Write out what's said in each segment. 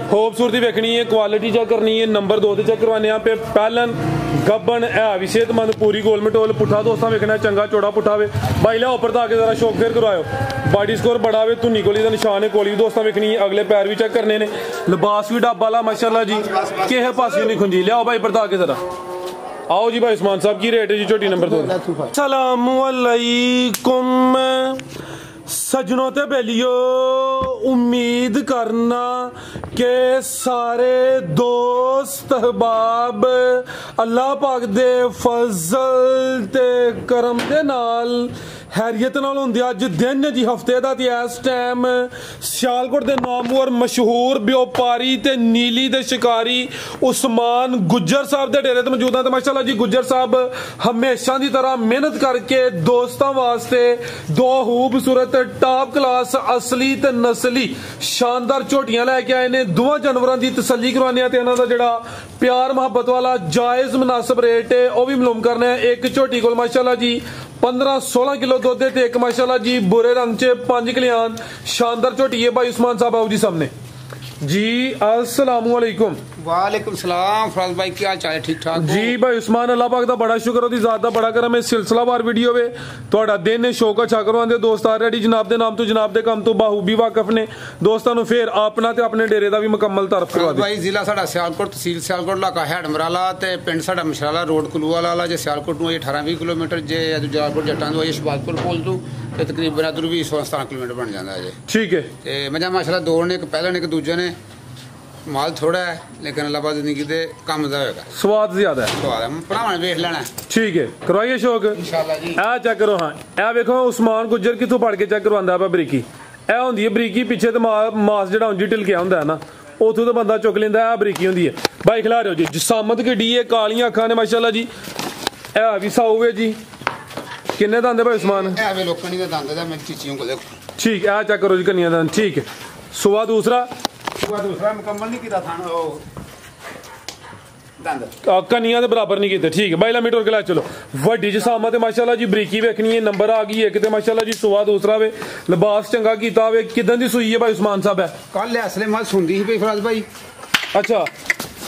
खूबसूरती वेखनी है, quality check करनी है, नंबर 2 चेक करवाने पे पहलन गब्बन है भी सेहतमंद पूरी गोल मटोल पुट्ठा दोस्तां वेखना चंगा चौड़ा पुट्ठा वे भाई लिया उपर आके जरा शौक फेर करवाओ। बॉडी स्कोर बड़ा वे, धुनी कोली का निशान है, कोली भी दोस्तां वेखनी है, अगले पैर भी चेक करने ने, लिबास भी ढाबा वाला माशाल्लाह जी, किसे पासे नहीं खुंजी। लियाओ भाई पर आके जरा आओ जी भाई उस्मान साहब की रेट है जी झोटी नंबर 2। सलाम अलैकुम सजनों ते बेलियो, उम्मीद करना के सारे दोस्त अहबाब अल्लाह पाक दे फजल ते करम दे नाल हैरियत नाल होंदे अज दिन जी हफ्ते दा ते इस टाइम सियालकोट दे नामवर मशहूर व्यापारी ते नीली दे शिकारी उस्मान गुज्जर साहब दे डेरे ते मौजूद है। माशाल्लाह जी गुज्जर साहब हमेशा की तरह मेहनत करके दोस्तों वास्ते दो खूबसूरत टॉप क्लास असली ते नस्ली शानदार झोटियां लैके आए ने। दोवां जानवरां दी तसल्ली करवाने ते इन्हां दा जेड़ा प्यार मोहब्बत वाला जायज मुनासिब रेट है वह भी मालूम करना है। एक झोटी कोल माशाल्लाह जी 15-16 किलो दुध है, एक माशाल्लाह जी बुरे रंग च 5 कलियान शानदार झोटी है। भाई उस्मान साहब आओ जी सामने जी। अस्सलाम वालेकुम। वालेकुम सलाम फराज भाई, क्या चाल है? ठीक ठाक जी भाई उस्मान, अल्लाह पाक दा बड़ा शुक्र ओदी ज़ात दा बड़ा करम है। सिलसिलावार वीडियो वे तुहाडा दिन है शौक अच्छा करवांदे दोस्त आ रेडी जनाब दे नाम तो जनाब दे काम तो बाहूबी वाकफ ने दोस्तां नूं फिर अपना ते अपने डेरे दा भी मुकम्मल तारफ करवा दे। भाई जिला साडा सियालकोट, तहसील सियालकोट, इलाका हैडमराला ते पिंड साडा मशराला रोड कलूवाला वाला जे सियालकोट नूं 18-20 किलोमीटर जे जलालपुर जट्टां तो शबाजपुर पुल तो तकरीबन इधर भी 16-17 किलोमीटर बन जाता है। ठीक है ते मजा माशाल्लाह दो ने, एक पहले ने एक दूजे ने। माल थोड़ा है लेकिन अल्लाह पाक जिंदगी दे कम दा होएगा, स्वाद ज्यादा है, स्वाद है भरावां वेख लेना। ठीक है करवाइए शौक इंशाल्लाह जी। आ चेक करो, हाँ ए देखो उस्मान गुज्जर किथों पढ़ के चेक करवांदा है बरीकी। ए होंदी है बरीकी पिछे ते मास जेड़ा उंजी ढिलकिया हुंदा है ना उथों तो बंदा चुक लेंदा है, बरीकी होंदी है। भाई खिला रहे हो जी, जिसामत किड्डी है, कालियां अखां ने माशाल्लाह जी। ए भी साऊ है जी, किन्ने दंद है भाई उस्मान? ए वे लोकणी दे दंद दा मैं चीचियों को देखो। ठीक है चेक करो जी कन्नियां दंद, ठीक है। सुबह दूसरा मुकम्मल नहीं किया था कनिया दे बराबर नहीं किते, ठीक है भाई मीटर के ला चलो। वड्डी जसामत माशाल्लाह जी, बरीकी वेखनी है, नंबर आ गई एक ते माशाल्लाह जी सुबह दूसरा वे, लिबास चंगा कीता वे। किदन दी सूई है भाई उस्मान साहब? है कल असले मत सुनदी ही फराज भाई। अच्छा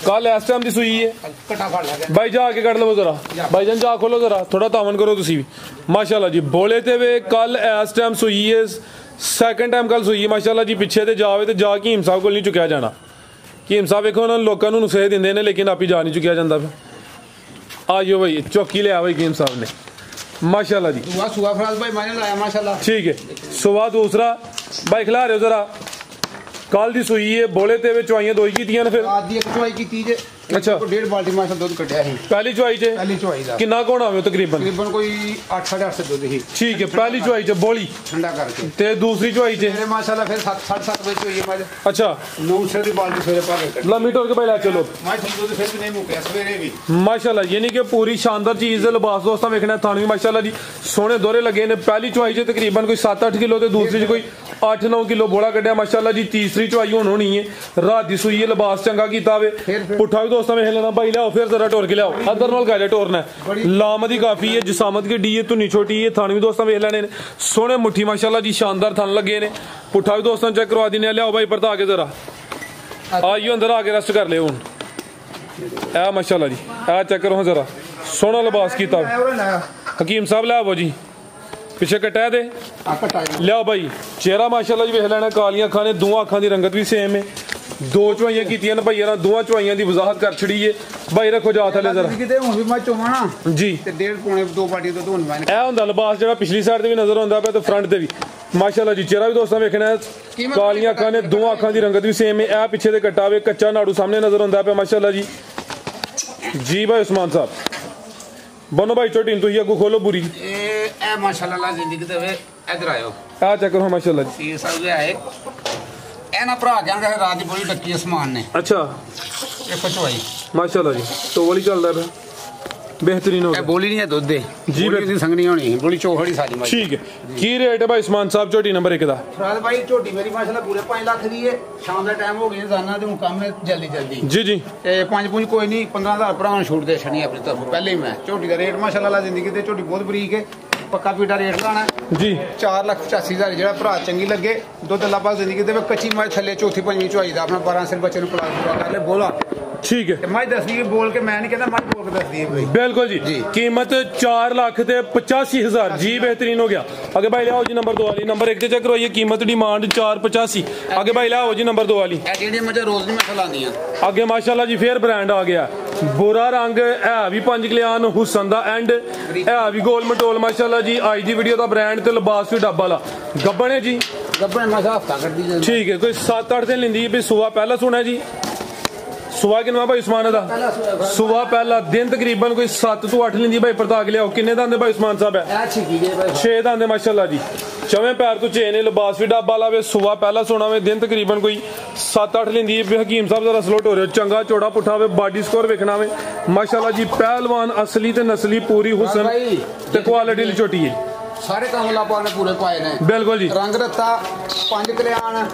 कल इस टाइम दी सूई है कटा फाड़ लगा भाई, जाके कट लो जरा भाई जान, जा खोलो जरा, थोड़ा तावन करो तुसी भी माशाल्लाह जी। बोले ते वे कल इस टाइम सूई है, सैकेंड टाइम कल सूई है माशाल्लाह जी। पिछे ते जावे ते जा कीम साहब को नहीं चुकया जाना, कीम साहब वेखो उन्होंने लोगों को नुस्खे देंदे ने लेकिन आप ही जा नहीं चुकया जाता। आइयो भाई चौकी लिया भाई कीम साहब ने माशाल्लाह जी। सुबह फराज भाई मैंने लाया माशाल्लाह, ठीक है। सुबह दूसरा भाई खिला रहे हो जरा, कल दी सूई है, बोले ते चुवाइयां दो ही कीतियां ने, फिर आधी एक चुवाई की जे। अच्छा 1.5 बाल्टी माशा दूध कटिया है पहली चुवाई च, पहली चुवाई दा कितना कोण आवे तकरीबन? तकरीबन कोई 8-8.5 दूध ही, ठीक है। पहली चुवाई च बोली ठंडा करके ते दूसरी चुवाई च मेरे माशाल्लाह फिर 7-7:30 बजे चुवाई है। अच्छा 9 दी बाल्टी सवेरे पा ला मीटर के भाई ला चलो माशाल्लाह दूध फिर भी नहीं मुकया सवेरे भी माशाल्लाह, यानी कि पूरी शानदार चीज है। लिबास दोस्तां वेखना थान भी माशाल्लाह जी सोने दोहरे लगे ने। पहली चुवाई च तकरीबन कोई 7-8 किलो ते दूसरी च कोई 8-9 किलो बोला कटिया माशाल्लाह जी। तीसरी चुवाई हुण होनी है, रात दी सूई है, लिबास चंगा कीता वे। पुट्ठा भी दोस्तां वेख लेना भाई, लियाओ फिर जरा टोर के लियाओ, अदर नाल गाले टोरना है। लामदी काफी है, जिसामत की डी है, धुनी छोटी है, थान भी दोस्तां वेख लेने सोने मुट्ठी माशाल्लाह जी शानदार थान लगे ने। पुट्ठा भी दोस्तां चेक करवा देने, लियाओ भाई परता के जरा आइयो अंदर आके रेस्ट कर ले हुण। ए माशाल्लाह जी ए चेक करो जरा, सोना लिबास कीता हकीम साहब लियाओ जी, पिछे कटा दे लियाओ भाई। चेहरा माशाल्लाह जी वेख लेना, कालियां अखां ने, दोवां अखां दी रंगत भी सेम है। दो चुवाइयां कीतियां ने भाई, दोवां चुवाइयां दी वजाहत कर छड़ी है भाई। रखो जा थले जरा जी, 1.5-2 बाल्टी दूध होने वाला ए हुंदा लिबास जेड़ा पिछली साइड ते भी नजर आंदा पे ते फ्रंट ते भी माशाल्लाह जी। चेहरा भी दोस्तां वेखना है, कालियां अखां ने, दोवां अखां दी रंगत भी सेम है। ए पिछे ते कट्टा वे, कच्चा नाड़ू सामने नजर आंदा पे माशाल्लाह जी। जी भाई उस्मान साहब बनो भाई चोटी तुम अगू खोलो बुरी ए माशाल्लाह जिंदगी दे वे इधर आयो आ चेक करो माशाल्लाह जी। सीर साहब जे आए ए ना भरा कहंदा है रात दी बोली टक्की आसमान ने। अच्छा ये पचवाई माशाल्लाह जी, तो वाली चलदा है बेहतरीन हो गया। बोली नहीं है दूध दे जी, बोली संगनी होनी बोली चौहड़ी सारी। ठीक है, की रेट है भाई उस्मान साहब झोटी नंबर 1 दा? फराद भाई झोटी मेरी माशाल्लाह पूरे 5 लाख दी है। शाम दा टाइम हो गया, जाना ते काम है जल्दी जल्दी जी जी। ते 5 कोई नहीं 15,000 भरा छूट दे छनी अपनी तरफ पहले ही। मैं झोटी का रेट माशाल्लाह जिंदगी दे झोटी बहुत बरीक है, ਪੱਕਾ ਪੀਟਾ ਰੇਟ ਲਾਣਾ ਜੀ 4,85,000 ਜਿਹੜਾ ਭਰਾ ਚੰਗੀ ਲੱਗੇ ਦੁੱਧ ਲੱਭਾ ਜ਼ਿੰਦਗੀ ਦੇ ਵਿੱਚ ਕੱਚੀ ਮੱਝ ਥੱਲੇ ਚੌਥੀ ਪੰਜਵੀਂ ਚੁਆਈ ਦਾ ਆਪਣਾ 12 ਸਿਰ ਬੱਚੇ ਨੂੰ ਪਲਾ ਪੂਰਾ ਕਰ ਲੈ ਬੋਲਾ ਠੀਕ ਹੈ ਤੇ ਮੱਝ ਦੱਸਦੀ ਬੋਲ ਕੇ ਮੈਂ ਨਹੀਂ ਕਹਿੰਦਾ ਮੱਝ ਬੋਲ ਕੇ ਦੱਸਦੀ ਹੈ ਬਈ बिल्कुल जी कीमत 4,85,000 जी बेहतरीन हो गया आगे भाई लियाओ जी नंबर 2 वाली नंबर 1 ਤੇ ਚੈੱਕ ਕਰਵਾਈਏ कीमत डिमांड 4,85 आगे भाई लियाओ जी नंबर 2 वाली ਇਹ ਜਿਹੜੀਆਂ ਮੱਝਾਂ ਰੋਜ਼ ਨਹੀਂ ਮੈਂ ਖਲਾਉਂਦੀਆਂ ਅੱਗੇ ਮਾਸ਼ਾਅੱਲਾ ਜੀ ਫੇਰ ਬ੍ਰਾਂਡ ਆ ਗਿਆ ਬੁਰਾ ਰੰਗ ਹੈ ਵੀ 5 ਕਲਿਆਣ ਹੁਸਨ ਦਾ ਐਂਡ ਹੈ ਵੀ ਗੋਲ ਮਟੋਲ ਮਾਸ਼ਾਅੱਲਾ ਜੀ ਅੱਜ ਦੀ ਵੀਡੀਓ ਦਾ ਬ੍ਰਾਂਡ ਤੇ ਲਿਬਾਸ ਵੀ ਡੱਬਾ ਵਾਲਾ ਗੱਬਣ ਹੈ ਜੀ ਗੱਬਣ ਮਜ਼ਾ ਹਫਤਾ ਕੱਢਦੀ ਜਾਂਦੀ ਠੀਕ ਹੈ ਕੋਈ 7-8 ਦਿਨ ਲੈਂਦੀ ਵੀ ਸੁਆ ਪਹਿਲਾ ਸੁਣਾ ਜੀ ਸੁਆ ਕਿੰਨਾ ਭਾਈ ਉਸਮਾਨ ਦਾ ਸੁਆ ਪਹਿਲਾ ਦਿਨ ਤਕਰੀਬਨ ਕੋਈ 7 ਤੋਂ 8 ਲੈਂਦੀ ਭਾਈ ਪ੍ਰਤਾਕ ਲਿਆਓ ਕਿੰਨੇ ਦੰਦੇ ਭਾਈ ਉਸਮਾਨ ਸਾਹਿਬ ਹੈ ਇਹ ਛਿੱਕੀ ਗਏ ਭਾਈ 6 ਦੰਦੇ ਮਾਸ਼ਾਅੱਲਾ ਜੀ ਚਵੇਂ ਪੈਰ ਤੋਂ ਚੇਨੇ ਲਿਬਾਸ ਵੀ ਡੱਬਾ ਲਾਵੇ ਸੁਆ ਪਹਿਲਾ ਸੋਣਾ ਵੇ ਦਿਨ ਤਕਰੀਬਨ ਕੋਈ 7-8 ਲੈਂਦੀ ਹੈ ਹਕੀਮ ਸਾਹਿਬ ਜ਼ਰਾ ਸਲੋਟ ਹੋ ਰਿਹਾ ਚੰਗਾ ਚੌੜਾ ਪੁੱਠਾ ਵੇ ਬਾਡੀ ਸਕੋਰ ਵੇਖਣਾ ਵੇ ਮਾਸ਼ਾਅੱਲਾ ਜੀ ਪਹਿਲਵਾਨ ਅਸਲੀ ਤੇ ਨਸਲੀ ਪੂਰੀ ਹੁਸਨ ਤੇ ਕੁਆਲਿਟੀ ਲਈ ਛੋਟੀ ਹੈ ਸਾਰੇ ਕੰਮ ਲਾਪਾ ਨੇ ਪੂਰੇ ਪਾਏ ਨੇ ਬਿਲਕੁਲ ਜੀ ਰੰਗ ਰੱਤਾ 5 ਕਲਿਆਣ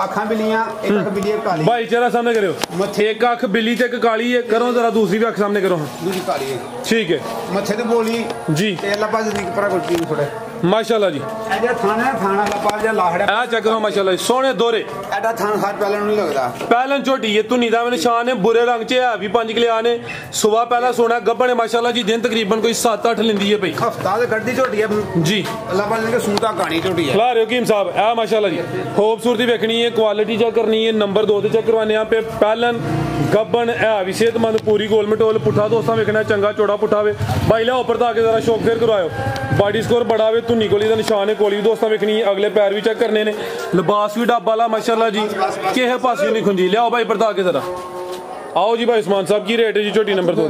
ਅੱਖਾਂ ਬਿੱਲੀਆਂ ਇੱਕ ਅੱਖ ਬਿੱਲੀ ਇੱਕ ਕਾਲੀ ਭਾਈ ਚਿਹਰਾ ਸਾਹਮਣੇ ਕਰਿਓ ਇੱਕ ਅੱਖ ਬਿੱਲੀ ਤੇ ਇੱਕ ਕਾਲੀ ਹੈ ਕਰੋ ਜ਼ਰਾ ਦੂਸਰੀ ਵੀ ਅੱਖ ਸਾਹਮਣੇ ਕਰੋ ਦੂਜੀ ਕਾਲੀ ਹੈ ਠੀਕ ਹੈ ਮੱਥੇ ਤੇ ਬੋਲੀ ਜੀ ਤੇ ਅੱਲਾ ਪਾਸ ਦੀ ਪਰਾ ਗੁੱਟੀ ਥੋੜੇ ਮਾਸ਼ਾਅੱਲਾ ਜੀ ਇਹ ਜਿਹੜਾ ਥਾਣਾ ਲੱਪਾ ਜਿਹਾ ਲਾਹੜਾ ਆ ਚੈੱਕ ਕਰੋ ਮਾਸ਼ਾਅੱਲਾ ਜੀ ਸੋਹਣੇ ਦੋਰੇ ਐਡਾ ਥਾਣ ਖਾਟ ਪਹਿਲਾਂ ਨੂੰ ਨਹੀਂ ਲੱਗਦਾ ਪਹਿਲਾਂ ਝੋਟੀ ਹੈ ਧੁਨੀ ਦਾ ਨਿਸ਼ਾਨ ਹੈ ਬੁਰੇ ਰੰਗ 'ਚ ਹੈ ਵੀ 5 ਕਲਿਆਣ ਨੇ ਸੁਬਾ ਪਹਿਲਾ ਸੋਨਾ ਗੱਬਣ ਹੈ ਮਾਸ਼ਾਅੱਲਾ ਜੀ ਦਿਨ ਤਕਰੀਬਨ ਕੋਈ 7-8 ਲੈਂਦੀ ਹੈ ਭਾਈ ਹਫਤਾ ਤੇ ਕੱਢਦੀ ਝੋਟੀ ਹੈ ਜੀ ਅੱਲਾ ਪਾਸ ਨੇ ਸੂਤਾ ਕਹਾਣੀ ਝੋਟੀ ਹੈ ਖਲਾ ਰਹੇ ਹੋ ਹਕੀਮ ਸਾਹਿਬ ਇਹ ਮਾਸ਼ਾਅੱਲਾ ਜੀ ਖੂਬਸੂਰਤੀ ਵੇਖਣੀ ਹੈ ਕੁਆਲਿਟੀ ਚੈੱਕ ਕਰਨੀ ਹੈ ਨੰਬਰ 2 ਤੇ ਚੈੱਕ ਕਰਵਾਨੇ ਆ ਪੇ ਪਹਿਲਨ ਗੱਬਣ ਹੈ ਵੀ ਸਿਹਤਮੰਦ ਪੂਰੀ ਗੋਲ ਮਟੋਲ ਪੁੱਠਾ ਦੋਸਤਾਂ ਵੇਖਣਾ ਚੰਗਾ ਚੌੜਾ ਪੁੱਠਾ ਵੇ ਬਾਈ ਲਿਆ ਉੱਪਰ ਤਾਂ ਆ ਕੇ ਜ਼ਰਾ ਸ਼ੌਕ ਫੇਰ ਕਰਵਾਇਓ ਬਾਡੀ ਸਕੋਰ ਬੜਾ ਵੇ ਧੁਨੀ ਕੋਲੀ ਦਾ ਨਿਸ਼ਾਨ ਹੈ ਕੋਲੀ ਵੀ ਦੋਸਤਾਂ ਵੇਖਣੀ ਹੈ ਅਗਲੇ ਪੈਰ ਵੀ ਚੈੱਕ ਕਰਨੇ ਨੇ ਲਿਬਾਸ ਵੀ ਡੱਬਾ ਵਾਲਾ ਮਾਸ਼ਾਅੱਲਾ ਜੀ ਕਿਸੇ ਪਾਸੇ ਨਹੀਂ ਖੁੰਦੀ ਲਿਆਓ ਭਾਈ ਪਰਦਾ ਕੇ ਜ਼ਰਾ आओ जी भाई उस्मान साहब की रेट है जी छोटी नंबर 2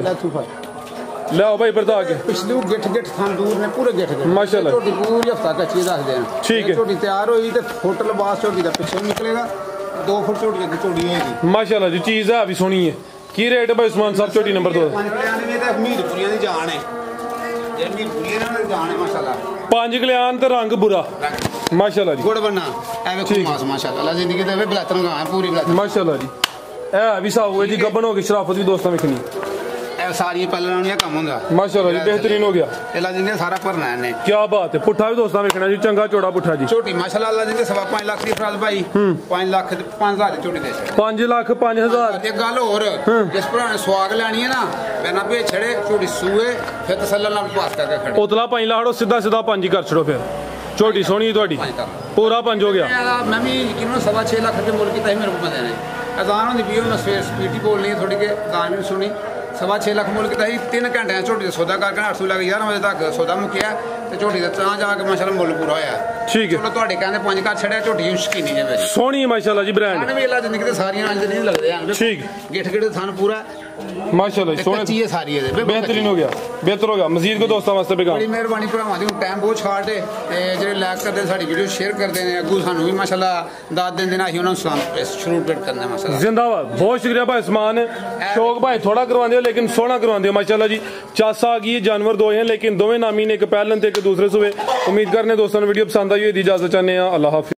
ले आओ भाई परदा के पिछले गिठ थान दूर ने पूरे गिठ माशाल्लाह छोटी पूरी हफ्ता कच्ची रख देना ठीक है छोटी तैयार होई ते फुट लिबास छोटी दा पीछे निकलेगा 2 फुट छोटी की चौड़ी होएगी माशाल्लाह जी चीज है भी सोहनी है की रेट है भाई उस्मान साहब छोटी नंबर 2 पंजकलियां ते मीरपुरियां दी जान है ये मीरपुरियां दी जान है माशाल्लाह 5 कल्याण ते रंग बुरा माशाल्लाह जी गुड़ बनना ए देखो मास माशाल्लाह अल्लाह जिंदगी दे बलातन गा पूरी बलातन माशाल्लाह जी ਇਹ ਵੀ ਸਾਹੂ ਹੈ ਜੀ ਗੱਬਨ ਹੋ ਗਈ ਸ਼ਰਾਫਤ ਵੀ ਦੋਸਤਾਂ ਵੇਖਣੀ ਇਹ ਸਾਰੀਆਂ ਪਹਿਲਾਂ ਨੂੰ ਇਹ ਕੰਮ ਹੁੰਦਾ ਮਾਸ਼ਾਅੱਲਾ ਜੀ ਬਿਹਤਰੀਨ ਹੋ ਗਿਆ ਅੱਲਾ ਜਿੰਨੇ ਸਾਰਾ ਭਰਨਾ ਇਹਨੇ ਕੀ ਬਾਤ ਹੈ ਪੁੱਠਾ ਵੀ ਦੋਸਤਾਂ ਵੇਖਣਾ ਜੀ ਚੰਗਾ ਚੌੜਾ ਪੁੱਠਾ ਜੀ ਛੋਟੀ ਮਾਸ਼ਾਅੱਲਾ ਅੱਲਾ ਜਿੰਨੇ 5 ਲੱਖ ਦੀ ਫਰਾਜ਼ ਭਾਈ 5 ਲੱਖ 5000 ਦੀ ਛੋਟੀ ਦੇ 5 ਲੱਖ 5000 ਤੇ ਗੱਲ ਹੋਰ ਜਿਸ ਭਰਾ ਨੇ ਸਵਾਗ ਲੈਣੀ ਹੈ ਨਾ ਪਹਿਲਾਂ ਭੇ ਛੜੇ ਛੋਟੀ ਸੂਏ ਫਿਰ ਤਸੱਲੀ ਨਾਲ ਪਾਸ ਕਰਕੇ ਖੜੇ ਉਤਲਾ 5 ਲਾੜੋ ਸਿੱਧਾ 5 ਕਰ ਛੜੋ ਫਿਰ ਛੋਟੀ ਸੋਹਣੀ ਤੁਹਾਡੀ ਪੂਰਾ 5 ਹੋ ਗਿਆ ਮੈਂ ਵੀ ਕਿਨੂੰ 6.5 ਲੱਖ ਦੇ ਮੁੱਲ ਕੀਤਾ ਸੀ ਮੇਰੇ ਕੋਲ ਬੰਦੇ ਨੇ ਅਜ਼ਾਨ ਹੁੰਦੀ ਵੀ ਮੈਂ ਸਵੇਰ ਸਪੀਟੀ ਬੋਲਣੀ ਥੋੜੀ ਕਿ ਅਜ਼ਾਨ ਵੀ ਸੁਣੀ 6.5 ਲੱਖ ਮੁੱਲ ਕੀਤਾ ਸੀ 3 ਘੰਟਿਆਂ ਝੋਟੀ ਦਾ ਸੌਦਾ ਕਰਕੇ 800 ਲੱਗ 11 ਵਜੇ ਤੱਕ ਸੌਦਾ ਮੁੱਕਿਆ ਤੇ ਝੋਟੀ ਦਾ ਤਾਂ ਜਾ ਕੇ ਮਾਸ਼ਾਅੱਲਾ ਮੁੱਲ ਪੂਰਾ ਹੋਇਆ ਠੀਕ ਹੈ ਚਲੋ ਤੁਹਾਡੇ ਕਹਿੰਦੇ 5 ਘਰ ਛੜਿਆ ਝੋਟੀ ਸ਼ਕੀਨੀ ਜੇ ਮੇਰੀ ਸੋਹਣੀ ਮਾਸ਼ਾਅੱਲਾ ਜੀ ਬ੍ਰਾਂਡ ਵੀ ਅੱਲਾ ਜ਼ਿੰਦਗੀ ਤੇ ਸਾਰੀਆਂ ਅੰਜ ਨਹੀਂ ਲੱਗਦੇ ਹਨ ਠੀਕ ਗਿੱਠ ਗਿੱਠ ਥਣ ਪੂਰਾ माशाल्लाह सोने अच्छी है सारी है बेहतरीन हो गया बेहतर हो गया मजीद को दोस्तों वास्ते बेगा बड़ी मेहरबानी भरावां दी टाइम बहुत शार्ट है ते जेडे लाइक करदे साडी वीडियो शेयर करदे ने अगू सानू भी माशाल्लाह दाद देंदे ने अही उन्हां सलाम शुरू पेट करने माशाल्लाह जिंदाबाद बहुत शुक्रिया भाई उस्मान शौक भाई थोड़ा करवांदे हो लेकिन सोहना करवांदे हो माशाल्लाह जी चासा आ गई जानवर दो हैं लेकिन दोवें नामी ने एक पहलन ते एक दूसरे सुबह उम्मीद करने दोस्तों ने वीडियो पसंद आई हो दी इजाजत चाहते हैं अल्लाह हाफिज।